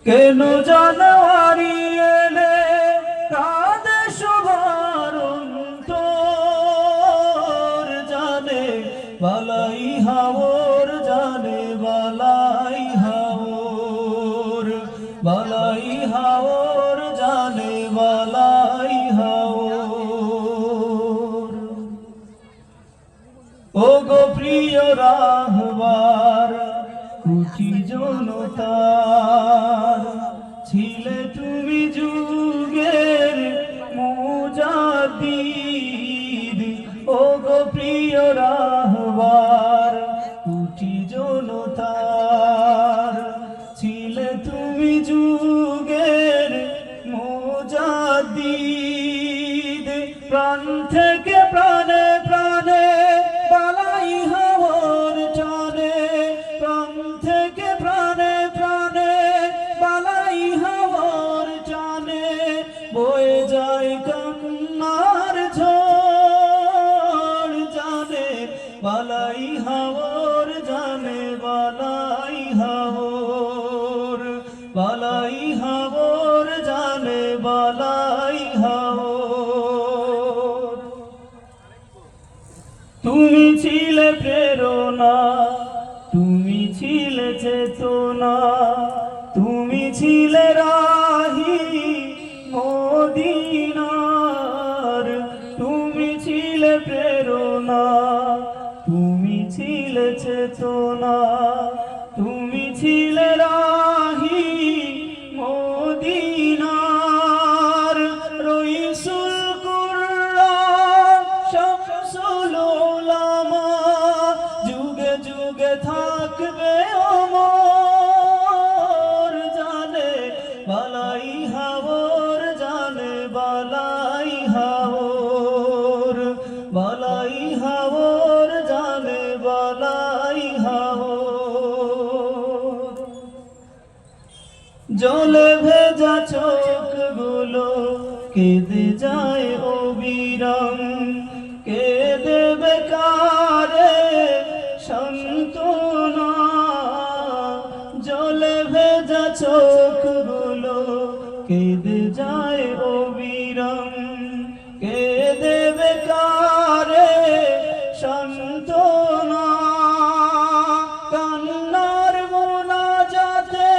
কেন জানুয়ারি এলে কাঁদে সবার অন্তর, জানে বালাই হাওর, জানে বালাই হাওর, বালাই হাওর, জানে বালাই হাওর। ও গো প্রিয় রাহবার কুচি জনতার, ছিলে তুমি যুগের মুজাদ্দিদ। ও গো প্রিয় রাহবার কুচি জনতার, ছিলে তুমি যুগের মুজাদ্দিদ। প্রাণ থেকে প্রাণে প্রাণে বালাই হাওর টানে, প্রাণ থেকে প্রাণে প্রাণে বালাই হাওর টানে। বয়ে যায় কান্নার ঝড়, জানে বালাই হাওর, জানে বালাই হাওর, বালাই হাওর, জানে বালাই হাওর। তুমি ছিলে প্রেরণা, তুমি ছিলে চেতনা, তুমি ছিলে রাহি মদিনার। তুমি ছিলে প্রেরণা, তুমি ছিলে চেতনা, তুমি ছিলে রাহি মদিনার। রইসুল কুররা শামসুল উলামা, যুগে যুগে থাকবে অমর, জানে বালাই হাওর, জানে বালাই হাওর, বালাই হাওর, জানে বালাই হাওর। জলে ভেজা চোখগুলো কেঁদে যায় অবিরাম, কে দেবে কারে সান্ত্বনা। জলে ভেজা চোখগুলো কেঁদে যায় অবিরাম, কে দেবে কারে সান্ত্বনা। কান্নার মোনাজাতে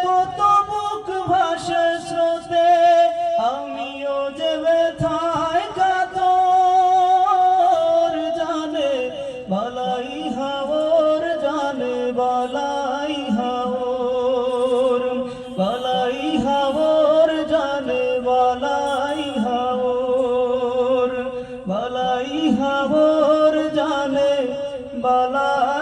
কত বুক ভাসে স্রোতে, আমিও যে ব্যথায় কাতর, জানে বালাই হাওর, জানে বালাই হাওর, বালাই হাওর, জানে বালাই হাওর, বালাই হাওর, জানে বালাই